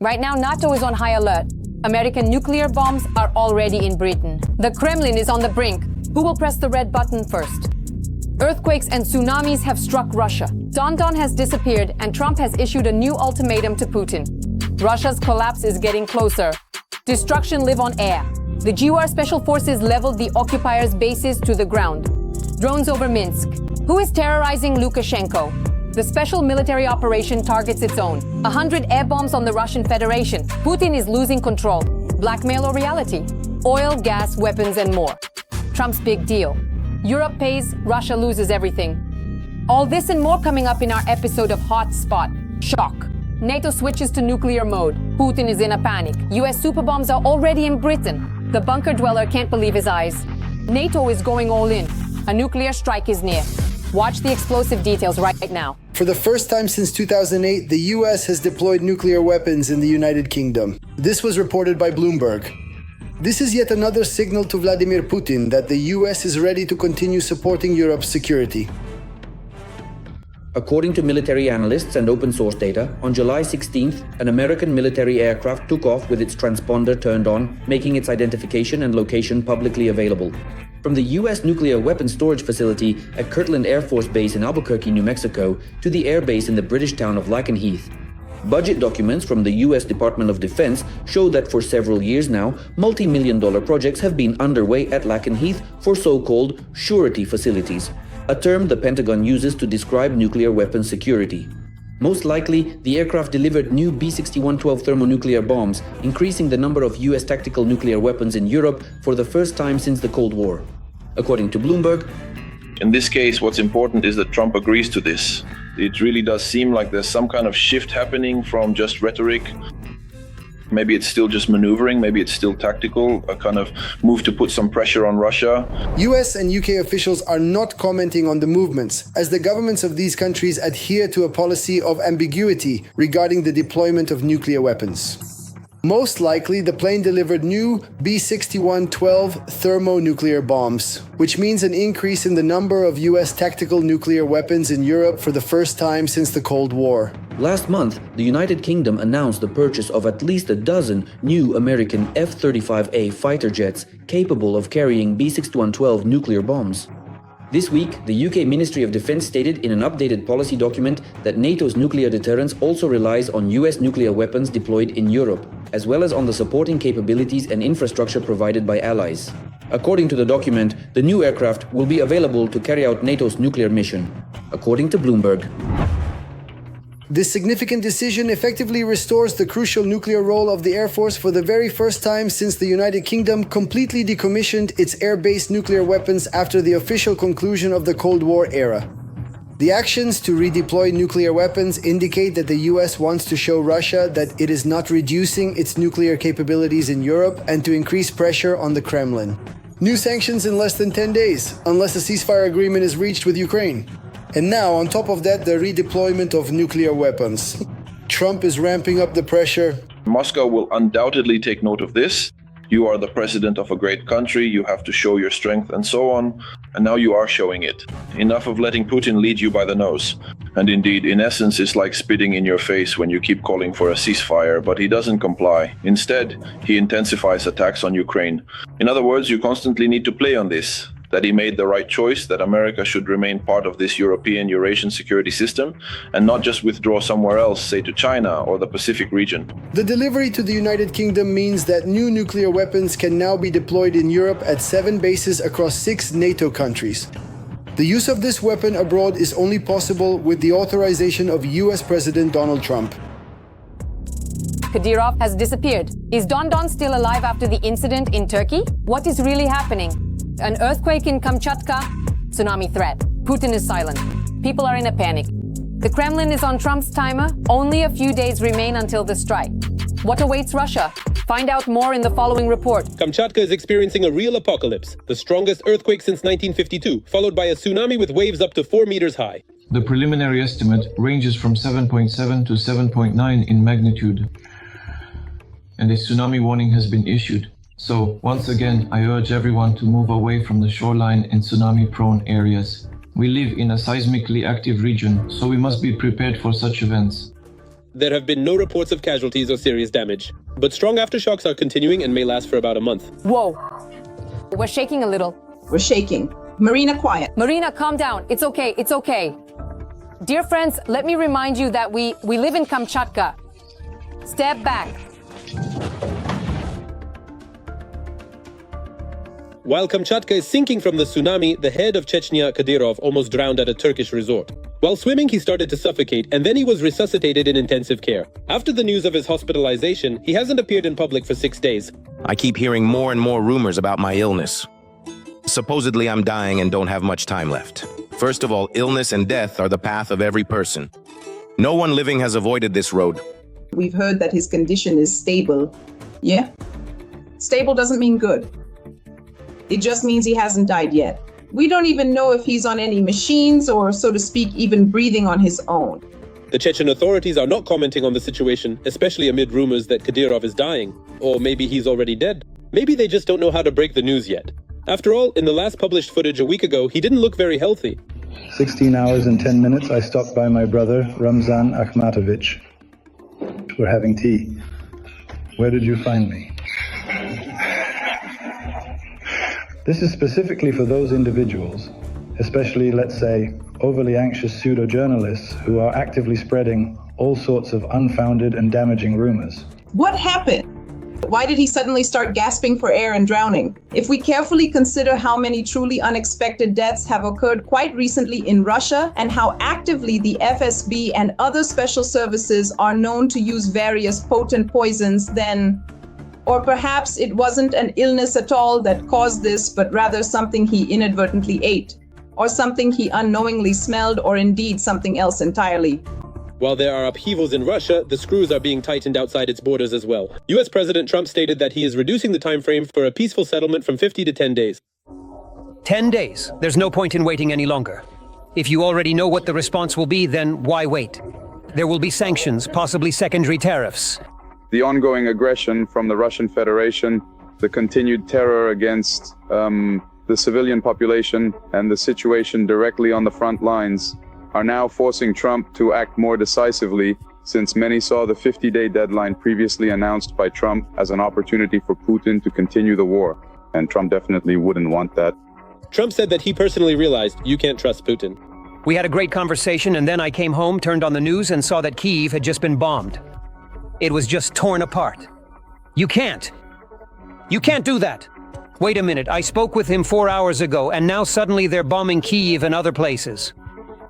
Right now, Nato is on high alert. American nuclear bombs are already in Britain. The Kremlin is on the brink. Who will press the red button first? Earthquakes and tsunamis have struck Russia. Don has disappeared, and Trump has issued a new ultimatum to Putin. Russia's collapse is getting closer. Destruction live on air. The GUR special forces leveled the occupiers' bases to the ground. Drones over Minsk. Who is terrorizing Lukashenko? The special military operation targets its own. 100 air bombs on the Russian Federation. Putin is losing control. Blackmail or reality? Oil, gas, weapons, and more. Trump's big deal. Europe pays, Russia loses everything. All this and more coming up in our episode of Hot Spot. Shock. NATO switches to nuclear mode. Putin is in a panic. US superbombs are already in Britain. The bunker dweller can't believe his eyes. NATO is going all in. A nuclear strike is near. Watch the explosive details right now. For the first time since 2008, the US has deployed nuclear weapons in the United Kingdom. This was reported by Bloomberg. This is yet another signal to Vladimir Putin that the US is ready to continue supporting Europe's security. According to military analysts and open source data, on July 16th, an American military aircraft took off with its transponder turned on, making its identification and location publicly available. From the US nuclear weapons storage facility at Kirtland Air Force Base in Albuquerque, New Mexico, to the airbase in the British town of Lakenheath. Budget documents from the US Department of Defense show that for several years now, multi-million-dollar projects have been underway at Lakenheath for so-called surety facilities, a term the Pentagon uses to describe nuclear weapons security. Most likely, the aircraft delivered new B-6112 thermonuclear bombs, increasing the number of US tactical nuclear weapons in Europe for the first time since the Cold War. According to Bloomberg, in this case, what's important is that Trump agrees to this. It really does seem like there's some kind of shift happening from just rhetoric. Maybe it's still just maneuvering, maybe it's still tactical, a kind of move to put some pressure on Russia. US and UK officials are not commenting on the movements, as the governments of these countries adhere to a policy of ambiguity regarding the deployment of nuclear weapons. Most likely, the plane delivered new B-6112 thermonuclear bombs, which means an increase in the number of US tactical nuclear weapons in Europe for the first time since the Cold War. Last month, the United Kingdom announced the purchase of at least a dozen new American F-35A fighter jets capable of carrying B-6112 nuclear bombs. This week, the UK Ministry of Defense stated in an updated policy document that NATO's nuclear deterrence also relies on US nuclear weapons deployed in Europe, as well as on the supporting capabilities and infrastructure provided by allies. According to the document, the new aircraft will be available to carry out NATO's nuclear mission. According to Bloomberg, this significant decision effectively restores the crucial nuclear role of the Air Force for the very first time since the United Kingdom completely decommissioned its air-based nuclear weapons after the official conclusion of the Cold War era. The actions to redeploy nuclear weapons indicate that the US wants to show Russia that it is not reducing its nuclear capabilities in Europe and to increase pressure on the Kremlin. New sanctions in less than 10 days, unless a ceasefire agreement is reached with Ukraine. And now, on top of that, the redeployment of nuclear weapons. Trump is ramping up the pressure. Moscow will undoubtedly take note of this. You are the president of a great country, you have to show your strength and so on, and now you are showing it. Enough of letting Putin lead you by the nose. And indeed, in essence, it's like spitting in your face when you keep calling for a ceasefire, but he doesn't comply. Instead, he intensifies attacks on Ukraine. In other words, you constantly need to play on this. That he made the right choice, that America should remain part of this European Eurasian security system and not just withdraw somewhere else, say to China or the Pacific region. The delivery to the United Kingdom means that new nuclear weapons can now be deployed in Europe at 7 bases across 6 NATO countries. The use of this weapon abroad is only possible with the authorization of US President Donald Trump. Kadyrov has disappeared. Is Don still alive after the incident in Turkey? What is really happening? An earthquake in Kamchatka? Tsunami threat. Putin is silent. People are in a panic. The Kremlin is on Trump's timer. Only a few days remain until the strike. What awaits Russia? Find out more in the following report. Kamchatka is experiencing a real apocalypse. The strongest earthquake since 1952, followed by a tsunami with waves up to 4 meters high. The preliminary estimate ranges from 7.7 to 7.9 in magnitude, and a tsunami warning has been issued. So, once again, I urge everyone to move away from the shoreline and tsunami-prone areas. We live in a seismically active region, so we must be prepared for such events. There have been no reports of casualties or serious damage, but strong aftershocks are continuing and may last for about a month. Whoa. We're shaking a little. We're shaking. Marina, quiet. Marina, calm down. It's okay. It's okay. Dear friends, let me remind you that we live in Kamchatka. Step back. While Kamchatka is sinking from the tsunami, the head of Chechnya, Kadyrov, almost drowned at a Turkish resort. While swimming, he started to suffocate, and then he was resuscitated in intensive care. After the news of his hospitalization, he hasn't appeared in public for 6 days. I keep hearing more and more rumors about my illness. Supposedly, I'm dying and don't have much time left. First of all, illness and death are the path of every person. No one living has avoided this road. We've heard that his condition is stable. Yeah? Stable doesn't mean good. It just means he hasn't died yet. We don't even know if he's on any machines or, so to speak, even breathing on his own. The Chechen authorities are not commenting on the situation, especially amid rumors that Kadyrov is dying. Or maybe he's already dead. Maybe they just don't know how to break the news yet. After all, in the last published footage a week ago, he didn't look very healthy. 16 hours and 10 minutes, I stopped by my brother, Ramzan Akhmatovich. We're having tea. Where did you find me? This is specifically for those individuals, especially, let's say, overly anxious pseudo-journalists who are actively spreading all sorts of unfounded and damaging rumors. What happened? Why did he suddenly start gasping for air and drowning? If we carefully consider how many truly unexpected deaths have occurred quite recently in Russia and how actively the FSB and other special services are known to use various potent poisons, then... Or perhaps it wasn't an illness at all that caused this, but rather something he inadvertently ate, or something he unknowingly smelled, or indeed something else entirely. While there are upheavals in Russia, the screws are being tightened outside its borders as well. US President Trump stated that he is reducing the time frame for a peaceful settlement from 50 to 10 days. 10 days. There's no point in waiting any longer. If you already know what the response will be, then why wait? There will be sanctions, possibly secondary tariffs. The ongoing aggression from the Russian Federation, the continued terror against the civilian population, and the situation directly on the front lines are now forcing Trump to act more decisively, since many saw the 50-day deadline previously announced by Trump as an opportunity for Putin to continue the war. And Trump definitely wouldn't want that. Trump said that he personally realized you can't trust Putin. We had a great conversation, and then I came home, turned on the news, and saw that Kyiv had just been bombed. It was just torn apart. You can't do that. Wait a minute, I spoke with him 4 hours ago, and now suddenly they're bombing Kyiv and other places.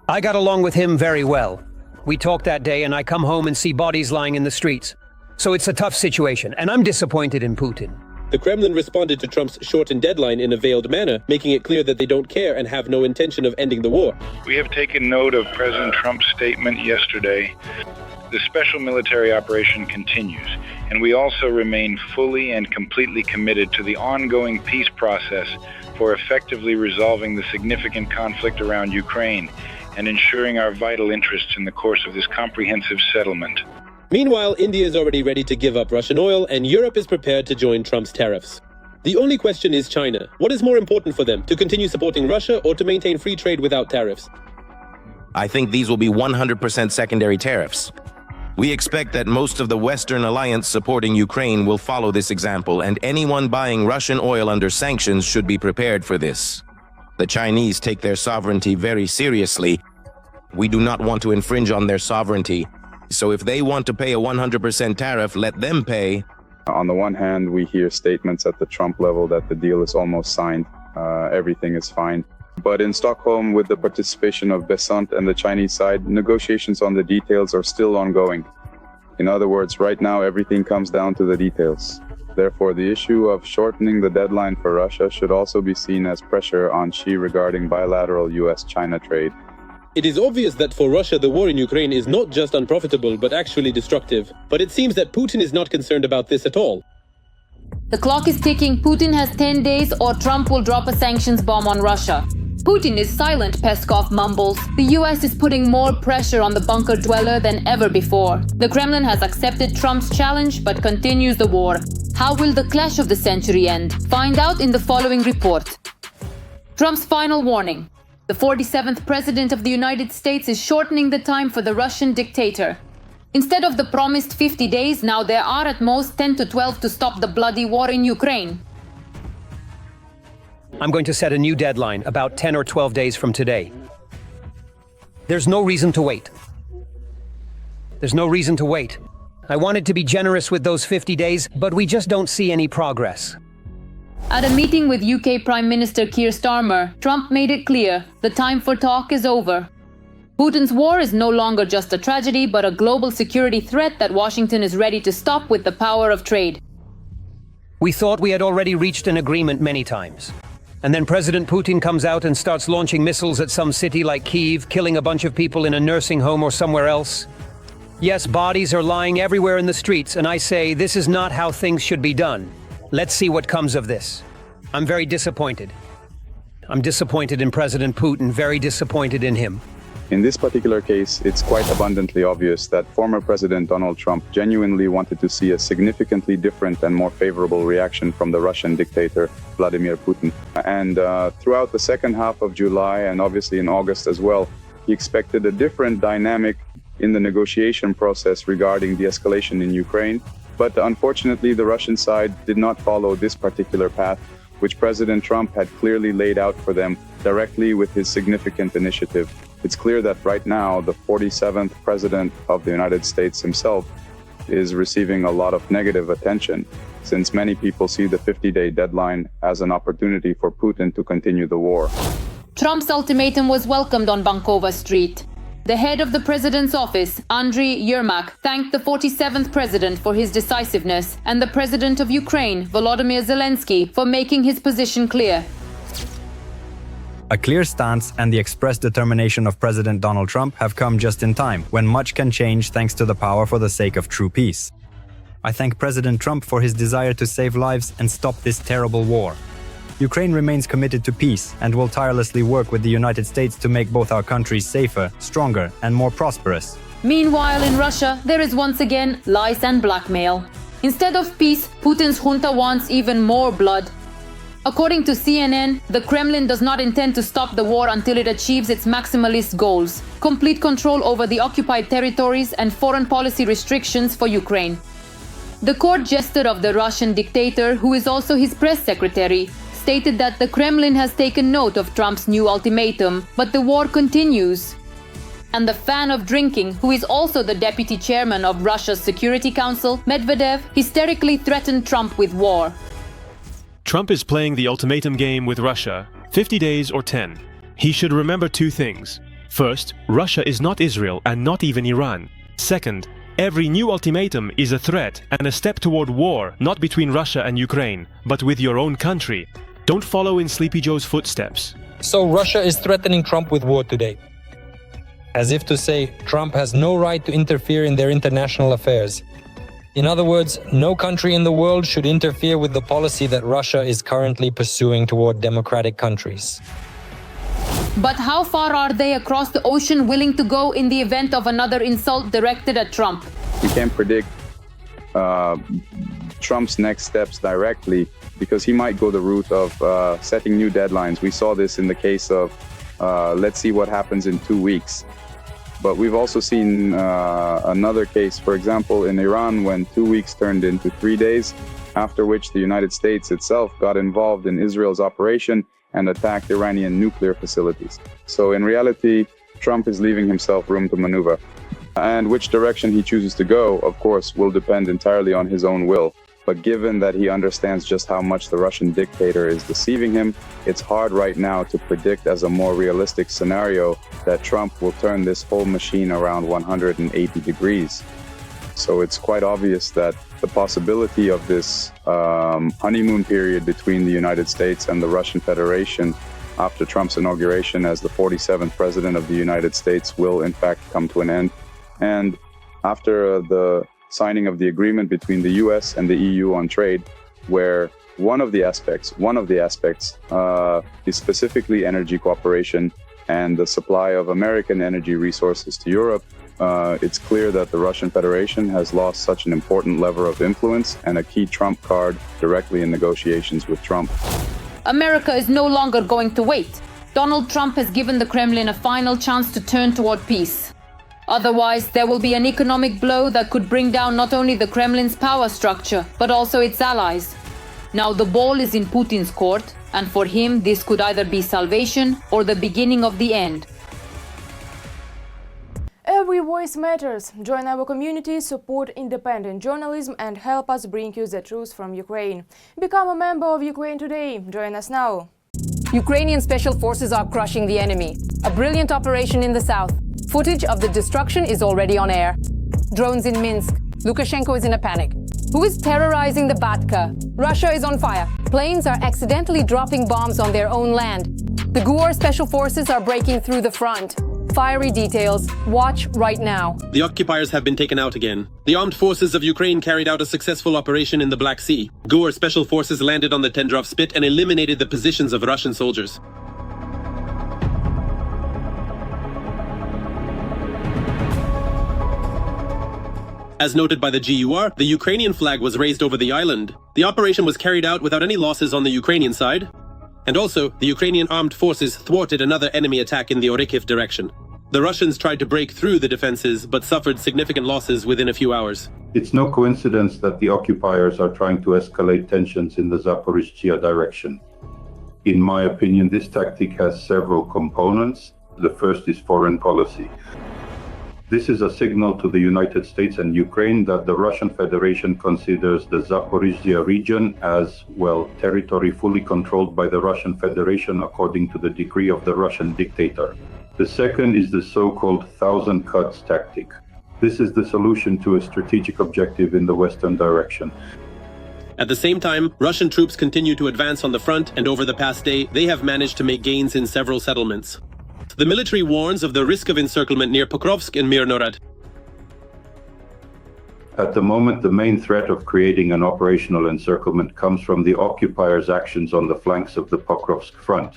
I got along with him very well. We talked that day, and I come home and see bodies lying in the streets. So it's a tough situation, and I'm disappointed in Putin. The Kremlin responded to Trump's shortened deadline in a veiled manner, making it clear that they don't care and have no intention of ending the war. We have taken note of President Trump's statement yesterday. The special military operation continues, and we also remain fully and completely committed to the ongoing peace process for effectively resolving the significant conflict around Ukraine and ensuring our vital interests in the course of this comprehensive settlement. Meanwhile, India is already ready to give up Russian oil, and Europe is prepared to join Trump's tariffs. The only question is China. What is more important for them, to continue supporting Russia or to maintain free trade without tariffs? I think these will be 100% secondary tariffs. We expect that most of the Western alliance supporting Ukraine will follow this example, and anyone buying Russian oil under sanctions should be prepared for this. The Chinese take their sovereignty very seriously. We do not want to infringe on their sovereignty. So if they want to pay a 100% tariff, let them pay. On the one hand, we hear statements at the Trump level that the deal is almost signed, everything is fine. But in Stockholm, with the participation of Besant and the Chinese side, negotiations on the details are still ongoing. In other words, right now, everything comes down to the details. Therefore, the issue of shortening the deadline for Russia should also be seen as pressure on Xi regarding bilateral US-China trade. It is obvious that for Russia, the war in Ukraine is not just unprofitable, but actually destructive. But it seems that Putin is not concerned about this at all. The clock is ticking. Putin has 10 days or Trump will drop a sanctions bomb on Russia. Putin is silent, Peskov mumbles. The US is putting more pressure on the bunker dweller than ever before. The Kremlin has accepted Trump's challenge but continues the war. How will the clash of the century end? Find out in the following report. Trump's final warning. The 47th President of the United States is shortening the time for the Russian dictator. Instead of the promised 50 days, now there are at most 10 to 12 to stop the bloody war in Ukraine. I'm going to set a new deadline, about 10 or 12 days from today. There's no reason to wait. There's no reason to wait. I wanted to be generous with those 50 days, but we just don't see any progress. At a meeting with UK Prime Minister Keir Starmer, Trump made it clear the time for talk is over. Putin's war is no longer just a tragedy, but a global security threat that Washington is ready to stop with the power of trade. We thought we had already reached an agreement many times. And then President Putin comes out and starts launching missiles at some city like Kyiv, killing a bunch of people in a nursing home or somewhere else. Yes, bodies are lying everywhere in the streets, and I say this is not how things should be done. Let's see what comes of this. I'm very disappointed. I'm disappointed in President Putin, very disappointed in him. In this particular case, it's quite abundantly obvious that former President Donald Trump genuinely wanted to see a significantly different and more favorable reaction from the Russian dictator, Vladimir Putin. And throughout the second half of July, and obviously in August as well, he expected a different dynamic in the negotiation process regarding the escalation in Ukraine. But unfortunately, the Russian side did not follow this particular path, which President Trump had clearly laid out for them directly with his significant initiative. It's clear that right now, the 47th President of the United States himself is receiving a lot of negative attention, since many people see the 50-day deadline as an opportunity for Putin to continue the war. Trump's ultimatum was welcomed on Bankova Street. The head of the president's office, Andriy Yermak, thanked the 47th president for his decisiveness and the president of Ukraine, Volodymyr Zelensky, for making his position clear. A clear stance and the expressed determination of President Donald Trump have come just in time, when much can change thanks to the power for the sake of true peace. I thank President Trump for his desire to save lives and stop this terrible war. Ukraine remains committed to peace and will tirelessly work with the United States to make both our countries safer, stronger, and more prosperous. Meanwhile, in Russia, there is once again lies and blackmail. Instead of peace, Putin's junta wants even more blood. According to CNN, the Kremlin does not intend to stop the war until it achieves its maximalist goals: complete control over the occupied territories and foreign policy restrictions for Ukraine. The court jester of the Russian dictator, who is also his press secretary, stated that the Kremlin has taken note of Trump's new ultimatum, but the war continues. And the fan of drinking, who is also the deputy chairman of Russia's Security Council, Medvedev, hysterically threatened Trump with war. Trump is playing the ultimatum game with Russia, 50 days or 10. He should remember two things. First, Russia is not Israel and not even Iran. Second, every new ultimatum is a threat and a step toward war, not between Russia and Ukraine, but with your own country. Don't follow in Sleepy Joe's footsteps. So Russia is threatening Trump with war today. As if to say, Trump has no right to interfere in their international affairs. In other words, no country in the world should interfere with the policy that Russia is currently pursuing toward democratic countries. But how far are they across the ocean willing to go in the event of another insult directed at Trump? We can't predict Trump's next steps directly, because he might go the route of setting new deadlines. We saw this in the case of let's see what happens in 2 weeks. But we've also seen another case, for example, in Iran, when 2 weeks turned into 3 days, after which the United States itself got involved in Israel's operation and attacked Iranian nuclear facilities. So in reality, Trump is leaving himself room to maneuver. And which direction he chooses to go, of course, will depend entirely on his own will. But given that he understands just how much the Russian dictator is deceiving him, it's hard right now to predict as a more realistic scenario that Trump will turn this whole machine around 180 degrees. So it's quite obvious that the possibility of this honeymoon period between the United States and the Russian Federation after Trump's inauguration as the 47th President of the United States will in fact come to an end. And after the signing of the agreement between the US and the EU on trade, where one of the aspects is specifically energy cooperation and the supply of American energy resources to Europe, it's clear that the Russian Federation has lost such an important lever of influence and a key trump card directly in negotiations with Trump. America is no longer going to wait. Donald Trump has given the Kremlin a final chance to turn toward peace. Otherwise, there will be an economic blow that could bring down not only the Kremlin's power structure, but also its allies. Now the ball is in Putin's court, and for him this could either be salvation or the beginning of the end. Every voice matters. Join our community, support independent journalism and help us bring you the truth from Ukraine. Become a member of Ukraine today. Join us now. Ukrainian special forces are crushing the enemy. A brilliant operation in the south. Footage of the destruction is already on air. Drones in Minsk. Lukashenko is in a panic. Who is terrorizing the Batka? Russia is on fire. Planes are accidentally dropping bombs on their own land. The GUR special forces are breaking through the front. Fiery details. Watch right now. The occupiers have been taken out again. The armed forces of Ukraine carried out a successful operation in the Black Sea. GUR special forces landed on the Tendrov Spit and eliminated the positions of Russian soldiers. As noted by the GUR, the Ukrainian flag was raised over the island. The operation was carried out without any losses on the Ukrainian side. And also, the Ukrainian armed forces thwarted another enemy attack in the Orikhiv direction. The Russians tried to break through the defenses, but suffered significant losses within a few hours. It's no coincidence that the occupiers are trying to escalate tensions in the Zaporizhzhia direction. In my opinion, this tactic has several components. The first is foreign policy. This is a signal to the United States and Ukraine that the Russian Federation considers the Zaporizhzhia region as, well, territory fully controlled by the Russian Federation according to the decree of the Russian dictator. The second is the so-called 1,000 cuts tactic. This is the solution to a strategic objective in the western direction. At the same time, Russian troops continue to advance on the front, and over the past day, they have managed to make gains in several settlements. The military warns of the risk of encirclement near Pokrovsk and Mirnorod. At the moment, the main threat of creating an operational encirclement comes from the occupiers' actions on the flanks of the Pokrovsk front,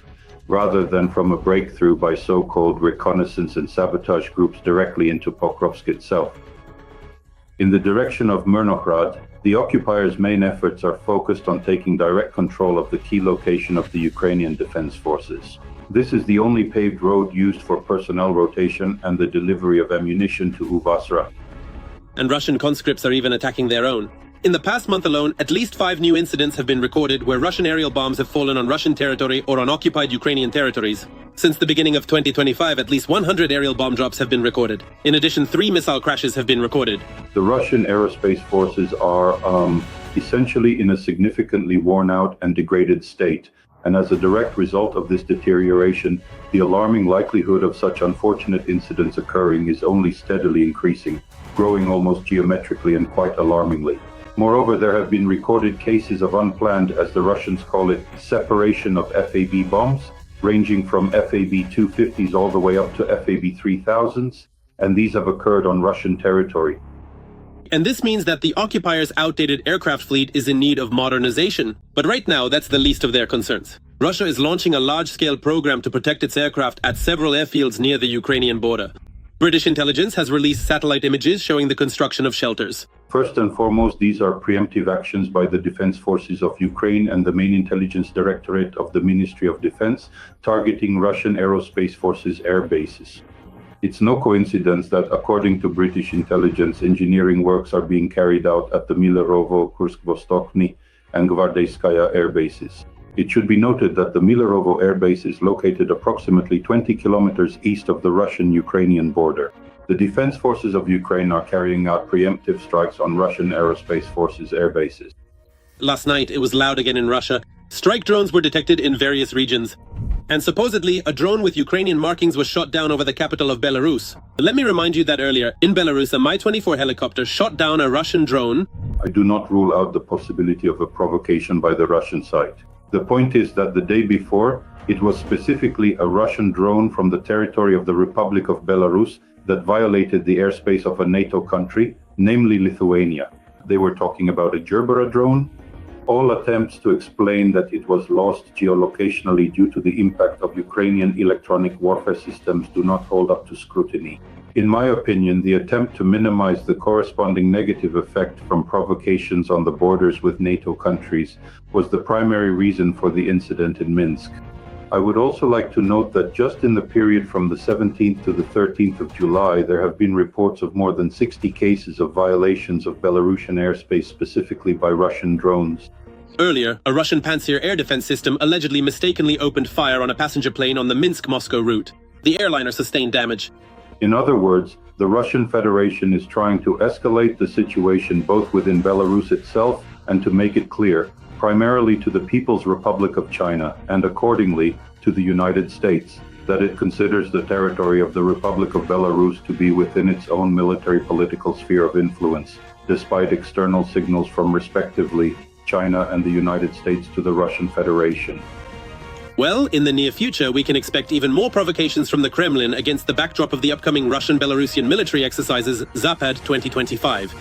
rather than from a breakthrough by so-called reconnaissance and sabotage groups directly into Pokrovsk itself. In the direction of Mirnorod, the occupiers' main efforts are focused on taking direct control of the key location of the Ukrainian defense forces. This is the only paved road used for personnel rotation and the delivery of ammunition to Uvasra. And Russian conscripts are even attacking their own. In the past month alone, at least 5 new incidents have been recorded where Russian aerial bombs have fallen on Russian territory or on occupied Ukrainian territories. Since the beginning of 2025, at least 100 aerial bomb drops have been recorded. In addition, 3 missile crashes have been recorded. The Russian aerospace forces are essentially in a significantly worn out and degraded state. And as a direct result of this deterioration, the alarming likelihood of such unfortunate incidents occurring is only steadily increasing, growing almost geometrically and quite alarmingly. Moreover, there have been recorded cases of unplanned, as the Russians call it, separation of FAB bombs, ranging from FAB 250s all the way up to FAB 3000s, and these have occurred on Russian territory. And this means that the occupiers' outdated aircraft fleet is in need of modernization. But right now, that's the least of their concerns. Russia is launching a large-scale program to protect its aircraft at several airfields near the Ukrainian border. British intelligence has released satellite images showing the construction of shelters. First and foremost, these are preemptive actions by the Defense Forces of Ukraine and the main intelligence directorate of the Ministry of Defense, targeting Russian aerospace forces' air bases. It's no coincidence that, according to British intelligence, engineering works are being carried out at the Milerovo, Kursk-Vostokny, and Gvardeyskaya air bases. It should be noted that the Milerovo air base is located approximately 20 kilometers east of the Russian-Ukrainian border. The Defense Forces of Ukraine are carrying out preemptive strikes on Russian aerospace forces' air bases. Last night, it was loud again in Russia. Strike drones were detected in various regions. And supposedly, a drone with Ukrainian markings was shot down over the capital of Belarus. Let me remind you that earlier, in Belarus, a Mi-24 helicopter shot down a Russian drone. I do not rule out the possibility of a provocation by the Russian side. The point is that the day before, it was specifically a Russian drone from the territory of the Republic of Belarus that violated the airspace of a Nato country, namely Lithuania. They were talking about a Gerbera drone. All attempts to explain that it was lost geolocationally due to the impact of Ukrainian electronic warfare systems do not hold up to scrutiny. In my opinion, the attempt to minimize the corresponding negative effect from provocations on the borders with NATO countries was the primary reason for the incident in Minsk. I would also like to note that just in the period from the 17th to the 13th of July, there have been reports of more than 60 cases of violations of Belarusian airspace, specifically by Russian drones. Earlier, a Russian Pantsir air defense system allegedly mistakenly opened fire on a passenger plane on the Minsk-Moscow route. The airliner sustained damage. In other words, the Russian Federation is trying to escalate the situation both within Belarus itself and to make it clear, primarily to the People's Republic of China and accordingly to the United States, that it considers the territory of the Republic of Belarus to be within its own military political sphere of influence, despite external signals from respectively China and the United States to the Russian Federation. Well, in the near future, we can expect even more provocations from the Kremlin against the backdrop of the upcoming Russian-Belarusian military exercises Zapad 2025.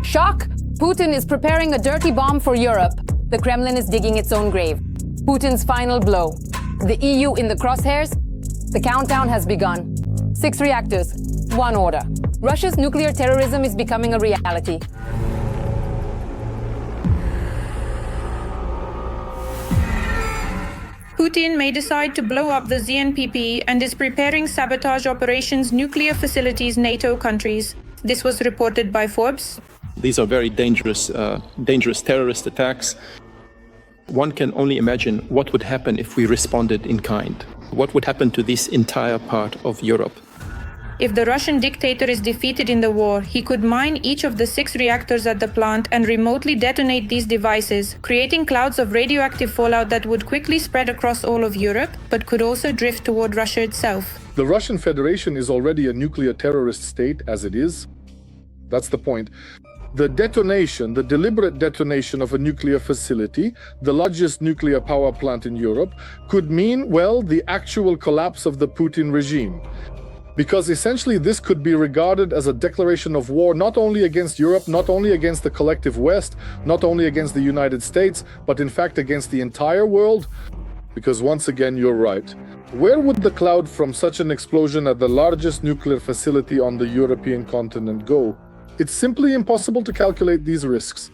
Shock! Putin is preparing a dirty bomb for Europe. The Kremlin is digging its own grave. Putin's final blow. The EU in the crosshairs? The countdown has begun. 6 reactors, 1 order. Russia's nuclear terrorism is becoming a reality. Putin may decide to blow up the ZNPP and is preparing sabotage operations nuclear facilities NATO countries. This was reported by Forbes. These are very dangerous terrorist attacks. One can only imagine what would happen if we responded in kind. What would happen to this entire part of Europe? If the Russian dictator is defeated in the war, he could mine each of the 6 reactors at the plant and remotely detonate these devices, creating clouds of radioactive fallout that would quickly spread across all of Europe, but could also drift toward Russia itself. The Russian Federation is already a nuclear terrorist state as it is. That's the point. The detonation, the deliberate detonation of a nuclear facility, the largest nuclear power plant in Europe, could mean, well, the actual collapse of the Putin regime. Because essentially this could be regarded as a declaration of war not only against Europe, not only against the collective West, not only against the United States, but in fact against the entire world. Because once again, you're right. Where would the cloud from such an explosion at the largest nuclear facility on the European continent go? It's simply impossible to calculate these risks.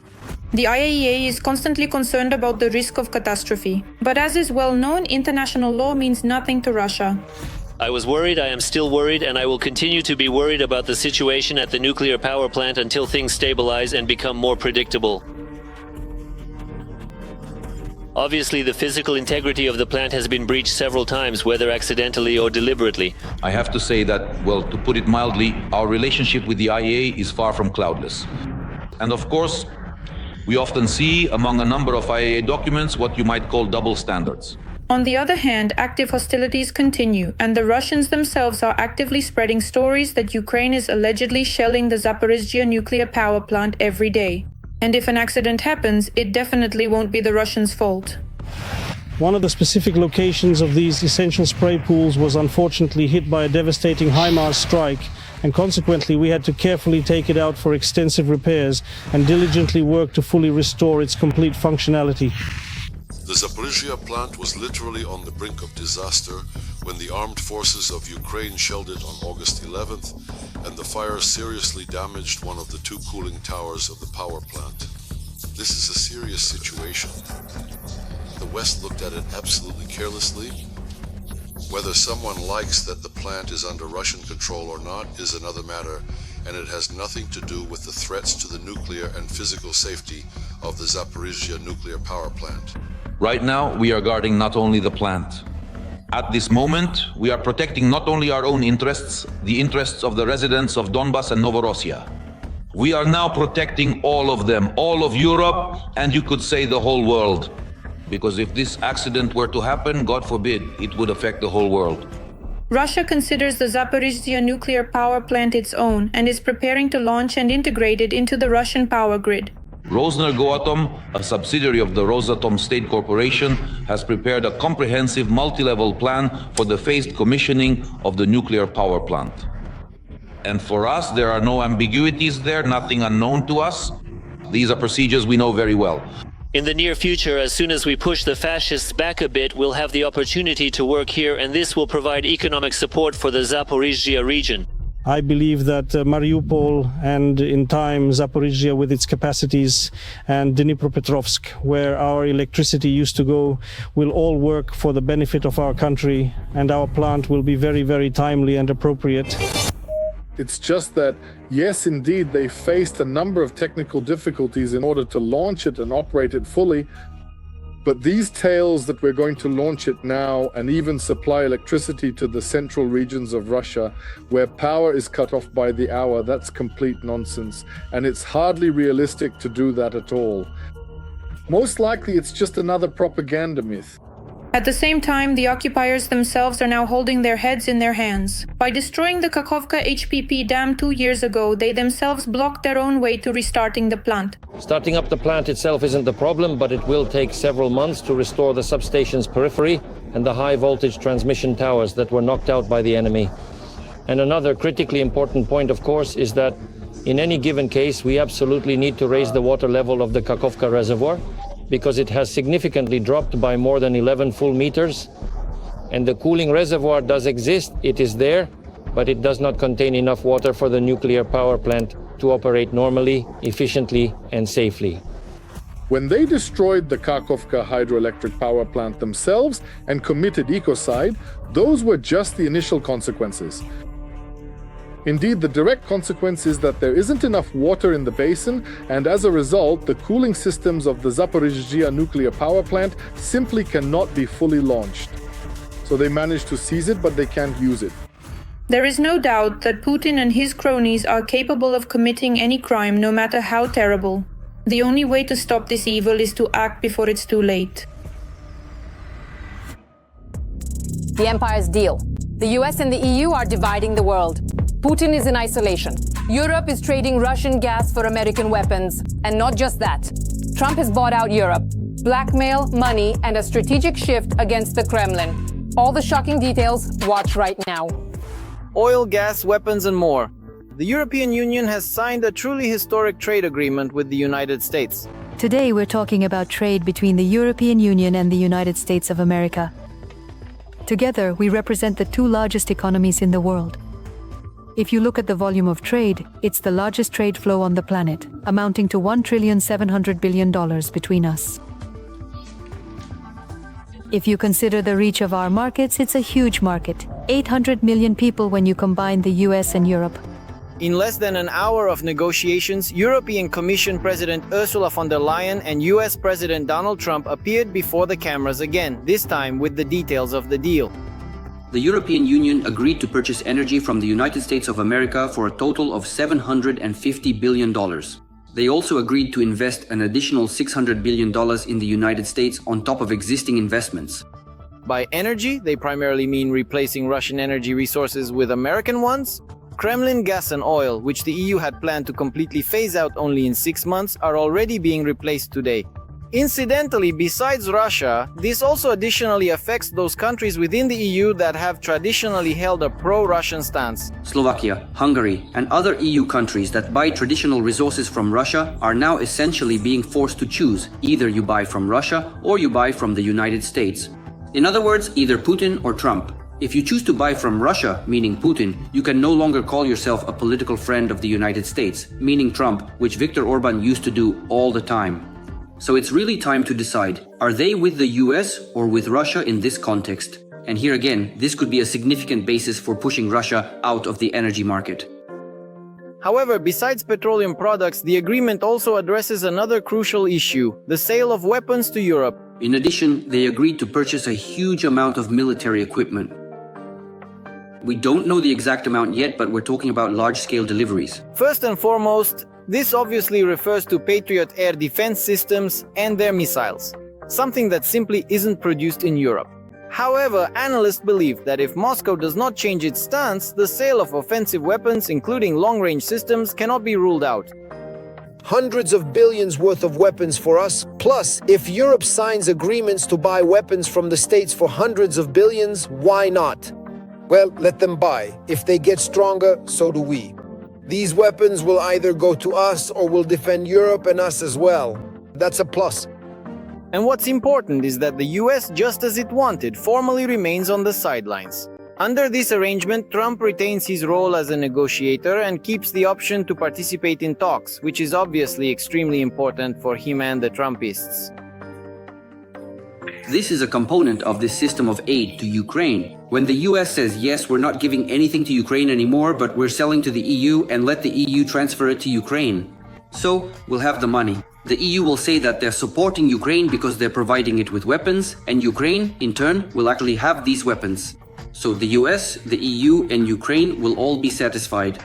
The IAEA is constantly concerned about the risk of catastrophe. But as is well known, international law means nothing to Russia. I was worried, I am still worried, and I will continue to be worried about the situation at the nuclear power plant until things stabilize and become more predictable. Obviously, the physical integrity of the plant has been breached several times, whether accidentally or deliberately. I have to say that, well, to put it mildly, our relationship with the IAEA is far from cloudless. And of course, we often see among a number of IAEA documents what you might call double standards. On the other hand, active hostilities continue, and the Russians themselves are actively spreading stories that Ukraine is allegedly shelling the Zaporizhzhia nuclear power plant every day. And if an accident happens, it definitely won't be the Russians' fault. One of the specific locations of these essential spray pools was unfortunately hit by a devastating HIMARS strike, and consequently we had to carefully take it out for extensive repairs and diligently work to fully restore its complete functionality. The Zaporizhzhia plant was literally on the brink of disaster when the armed forces of Ukraine shelled it on August 11th, and the fire seriously damaged one of the 2 cooling towers of the power plant. This is a serious situation. The West looked at it absolutely carelessly. Whether someone likes that the plant is under Russian control or not is another matter, and it has nothing to do with the threats to the nuclear and physical safety of the Zaporizhzhia nuclear power plant. Right now, we are guarding not only the plant. At this moment, we are protecting not only our own interests, the interests of the residents of Donbas and Novorossiya. We are now protecting all of them, all of Europe, and you could say the whole world. Because if this accident were to happen, God forbid, it would affect the whole world. Russia considers the Zaporizhzhia nuclear power plant its own and is preparing to launch and integrate it into the Russian power grid. Rosneft, a subsidiary of the Rosatom State Corporation, has prepared a comprehensive multi-level plan for the phased commissioning of the nuclear power plant. And for us, there are no ambiguities there, nothing unknown to us. These are procedures we know very well. In the near future, as soon as we push the fascists back a bit, we'll have the opportunity to work here, and this will provide economic support for the Zaporizhzhia region. I believe that Mariupol and in time Zaporizhia with its capacities and Dnipropetrovsk, where our electricity used to go, will all work for the benefit of our country, and our plant will be very, very timely and appropriate. It's just that, yes, indeed, they faced a number of technical difficulties in order to launch it and operate it fully. But these tales that we're going to launch it now and even supply electricity to the central regions of Russia, where power is cut off by the hour, that's complete nonsense. And it's hardly realistic to do that at all. Most likely, it's just another propaganda myth. At the same time, the occupiers themselves are now holding their heads in their hands. By destroying the Kakhovka HPP dam 2 years ago, they themselves blocked their own way to restarting the plant. Starting up the plant itself isn't the problem, but it will take several months to restore the substation's periphery and the high-voltage transmission towers that were knocked out by the enemy. And another critically important point, of course, is that in any given case, we absolutely need to raise the water level of the Kakhovka reservoir, because it has significantly dropped by more than 11 full meters. And the cooling reservoir does exist, it is there, but it does not contain enough water for the nuclear power plant to operate normally, efficiently, and safely. When they destroyed the Kakhovka hydroelectric power plant themselves and committed ecocide, those were just the initial consequences. Indeed, the direct consequence is that there isn't enough water in the basin, and as a result, the cooling systems of the Zaporizhzhia nuclear power plant simply cannot be fully launched. So they managed to seize it, but they can't use it. There is no doubt that Putin and his cronies are capable of committing any crime, no matter how terrible. The only way to stop this evil is to act before it's too late. The empire's deal. The US and the EU are dividing the world. Putin is in isolation. Europe is trading Russian gas for American weapons. And not just that. Trump has bought out Europe. Blackmail, money, and a strategic shift against the Kremlin. All the shocking details, watch right now. Oil, gas, weapons, and more. The European Union has signed a truly historic trade agreement with the United States. Today we're talking about trade between the European Union and the United States of America. Together, we represent the two largest economies in the world. If you look at the volume of trade, it's the largest trade flow on the planet, amounting to $1.7 trillion between us. If you consider the reach of our markets, it's a huge market. 800 million people when you combine the US and Europe. In less than an hour of negotiations, European Commission President Ursula von der Leyen and US President Donald Trump appeared before the cameras again, this time with the details of the deal. The European Union agreed to purchase energy from the United States of America for a total of $750 billion. They also agreed to invest an additional $600 billion in the United States on top of existing investments. By energy, they primarily mean replacing Russian energy resources with American ones. Kremlin gas and oil, which the EU had planned to completely phase out only in 6 months, are already being replaced today. Incidentally, besides Russia, this also additionally affects those countries within the EU that have traditionally held a pro-Russian stance. Slovakia, Hungary, and other EU countries that buy traditional resources from Russia are now essentially being forced to choose. Either you buy from Russia or you buy from the United States. In other words, either Putin or Trump. If you choose to buy from Russia, meaning Putin, you can no longer call yourself a political friend of the United States, meaning Trump, which Viktor Orban used to do all the time. So it's really time to decide, are they with the US or with Russia in this context? And here again, this could be a significant basis for pushing Russia out of the energy market. However, besides petroleum products, the agreement also addresses another crucial issue, the sale of weapons to Europe. In addition, they agreed to purchase a huge amount of military equipment. We don't know the exact amount yet, but we're talking about large-scale deliveries. First and foremost, this obviously refers to Patriot air defense systems and their missiles, something that simply isn't produced in Europe. However, analysts believe that if Moscow does not change its stance, the sale of offensive weapons, including long-range systems, cannot be ruled out. Hundreds of billions worth of weapons for us. Plus, if Europe signs agreements to buy weapons from the States for hundreds of billions, why not? Well, let them buy. If they get stronger, so do we. These weapons will either go to us or will defend Europe and us as well. That's a plus. And what's important is that the US, just as it wanted, formally remains on the sidelines. Under this arrangement, Trump retains his role as a negotiator and keeps the option to participate in talks, which is obviously extremely important for him and the Trumpists. This is a component of this system of aid to Ukraine. When the US says, yes, we're not giving anything to Ukraine anymore, but we're selling to the EU and let the EU transfer it to Ukraine. So, we'll have the money. The EU will say that they're supporting Ukraine because they're providing it with weapons, and Ukraine, in turn, will actually have these weapons. So the US, the EU, and Ukraine will all be satisfied.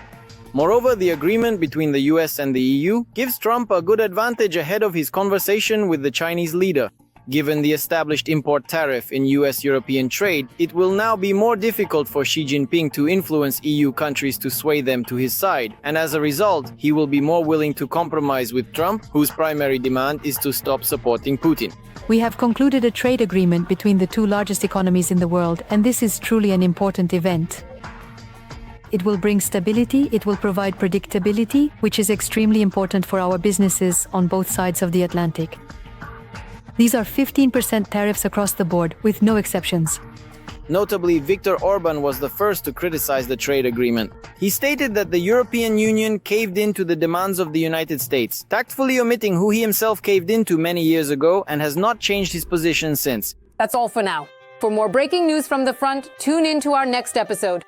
Moreover, the agreement between the US and the EU gives Trump a good advantage ahead of his conversation with the Chinese leader. Given the established import tariff in US-European trade, it will now be more difficult for Xi Jinping to influence EU countries to sway them to his side, and as a result, he will be more willing to compromise with Trump, whose primary demand is to stop supporting Putin. We have concluded a trade agreement between the two largest economies in the world, and this is truly an important event. It will bring stability, it will provide predictability, which is extremely important for our businesses on both sides of the Atlantic. These are 15% tariffs across the board, with no exceptions. Notably, Viktor Orban was the first to criticize the trade agreement. He stated that the European Union caved in to the demands of the United States, tactfully omitting who he himself caved into many years ago and has not changed his position since. That's all for now. For more breaking news from the front, tune in to our next episode.